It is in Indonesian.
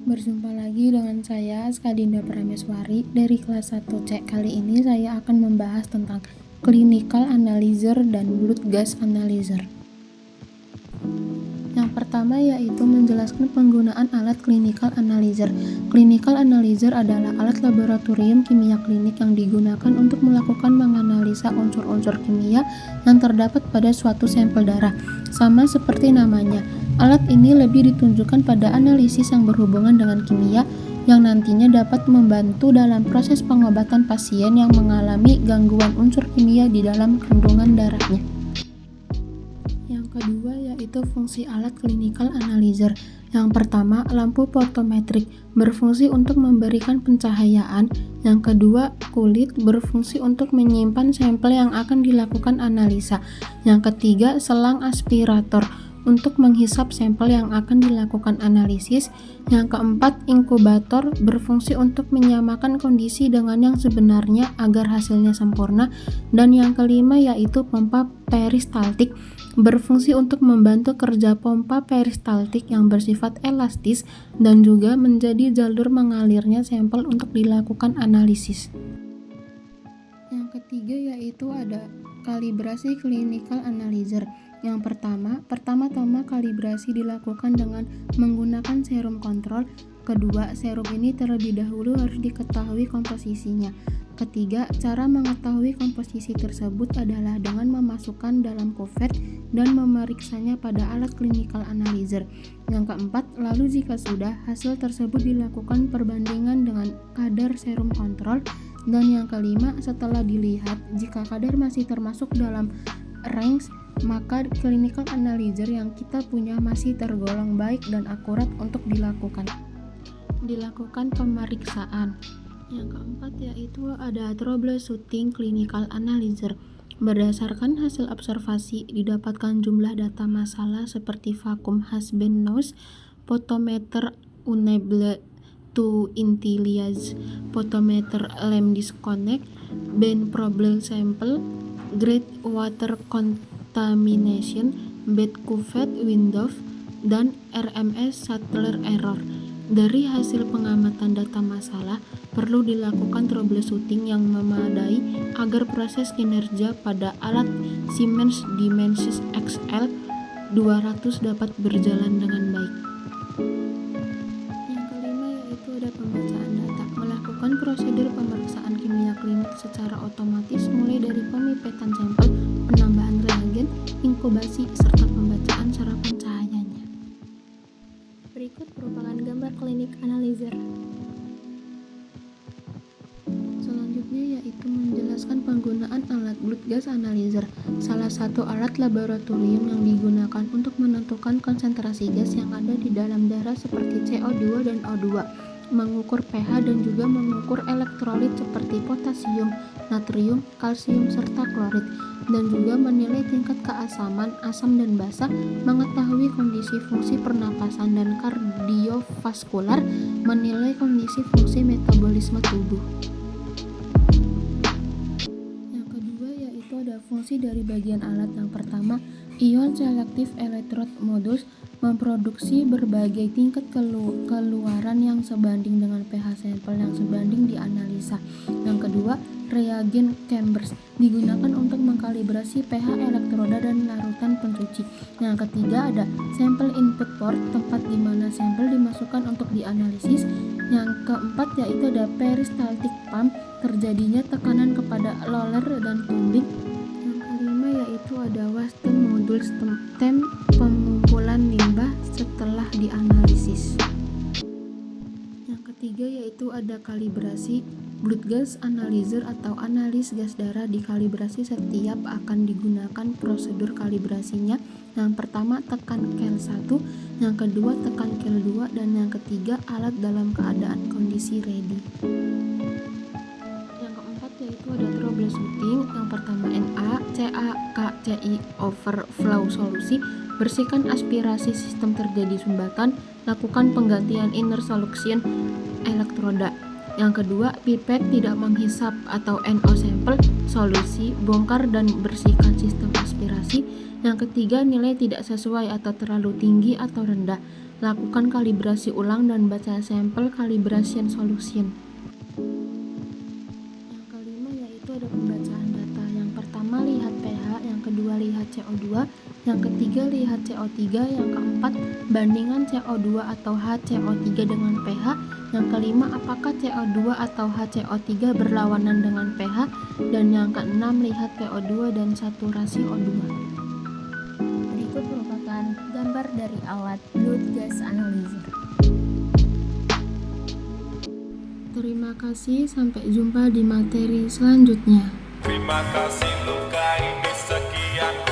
Berjumpa lagi dengan saya, Skadinda Prameswari, dari kelas 1C. Kali ini saya akan membahas tentang clinical analyzer dan blood gas analyzer. Yang pertama yaitu menjelaskan penggunaan alat clinical analyzer. Clinical analyzer adalah alat laboratorium kimia klinik yang digunakan untuk melakukan menganalisa unsur-unsur kimia yang terdapat pada suatu sampel darah. Sama seperti namanya, alat ini lebih ditunjukkan pada analisis yang berhubungan dengan kimia yang nantinya dapat membantu dalam proses pengobatan pasien yang mengalami gangguan unsur kimia di dalam kandungan darahnya. Yang kedua yaitu fungsi alat clinical analyzer. Yang pertama, lampu fotometrik berfungsi untuk memberikan pencahayaan. Yang kedua, kulit berfungsi untuk menyimpan sampel yang akan dilakukan analisa. Yang ketiga, selang aspirator untuk menghisap sampel yang akan dilakukan analisis. Yang keempat, inkubator berfungsi untuk menyamakan kondisi dengan yang sebenarnya agar hasilnya sempurna. Dan yang kelima yaitu pompa peristaltik berfungsi untuk membantu kerja pompa peristaltik yang bersifat elastis dan juga menjadi jalur mengalirnya sampel untuk dilakukan analisis. Yang ketiga yaitu ada kalibrasi clinical analyzer. Yang pertama-tama kalibrasi dilakukan dengan menggunakan serum kontrol. Kedua, serum ini terlebih dahulu harus diketahui komposisinya. Ketiga, cara mengetahui komposisi tersebut adalah dengan memasukkan dalam kuvet dan memeriksanya pada alat clinical analyzer. Yang keempat, lalu jika sudah, hasil tersebut dilakukan perbandingan dengan kadar serum kontrol. Dan yang kelima, setelah dilihat, jika kadar masih termasuk dalam range, maka clinical analyzer yang kita punya masih tergolong baik dan akurat untuk dilakukan pemeriksaan. Yang keempat yaitu ada troubleshooting clinical analyzer. Berdasarkan hasil observasi, didapatkan jumlah data masalah seperti vacuum has been noise, photometer unable to utilize, photometer lamp disconnect, band problem sample, great water contamination, bad cuvette window, dan RMS Sattler error. Dari hasil pengamatan data masalah, perlu dilakukan troubleshooting yang memadai agar proses kinerja pada alat Siemens Dimensys XL 200 dapat berjalan dengan baik. Yang kelima yaitu ada pembacaan data. Melakukan prosedur pemeriksaan kimia klinik secara otomatis mulai dari pemipetan sampel, penambahan reagen, inkubasi, serta pembacaan serapan cahayanya. Berikut merupakan gambar klinik analyzer. Selanjutnya yaitu menjelaskan penggunaan alat blood gas analyzer, salah satu alat laboratorium yang digunakan untuk menentukan konsentrasi gas yang ada di dalam darah seperti CO2 dan O2, mengukur pH dan juga mengukur elektrolit seperti potasium, natrium, kalsium, serta klorit, dan juga menilai tingkat keasaman, asam dan basa, mengetahui kondisi fungsi pernapasan dan kardiovaskular, menilai kondisi fungsi metabolisme tubuh. Yang kedua yaitu ada fungsi dari bagian alat. Yang pertama, ion selective electrode modules memproduksi berbagai tingkat keluaran yang sebanding dengan pH sampel yang sebanding dianalisa. Yang kedua, reagen chambers digunakan untuk mengkalibrasi pH elektroda dan larutan pencuci. Yang ketiga ada sample input port, tempat di mana sampel dimasukkan untuk dianalisis. Yang keempat yaitu ada peristaltic pump, terjadinya tekanan kepada roller dan tumbling. Yang kelima yaitu ada waste module, tem pengumpulan limbah setelah dianalisis. Yang ketiga yaitu ada kalibrasi. Blood gas analyzer atau analis gas darah dikalibrasi setiap akan digunakan prosedur kalibrasinya. Yang pertama tekan kel 1, yang kedua tekan kel 2, dan yang ketiga alat dalam keadaan kondisi ready. Yang keempat yaitu ada troubleshooting. Yang pertama CAKCI overflow solusi, bersihkan aspirasi sistem terjadi sumbatan, lakukan penggantian inner solution elektroda. Yang kedua, pipet tidak menghisap atau NO sampel, solusi, bongkar dan bersihkan sistem aspirasi. Yang ketiga, nilai tidak sesuai atau terlalu tinggi atau rendah. Lakukan kalibrasi ulang dan baca sampel calibration solution. Yang kelima yaitu ada pembacaan data. Yang pertama lihat pH, yang kedua lihat CO2, yang ketiga lihat CO3, yang keempat bandingan CO2 atau HCO3 dengan pH, yang kelima apakah CO2 atau HCO3 berlawanan dengan pH, dan yang keenam lihat PO2 dan saturasi O2. Berikut merupakan gambar dari alat blood gas analyzer. Terima kasih, sampai jumpa di materi selanjutnya. Terima kasih, luka ini sekian.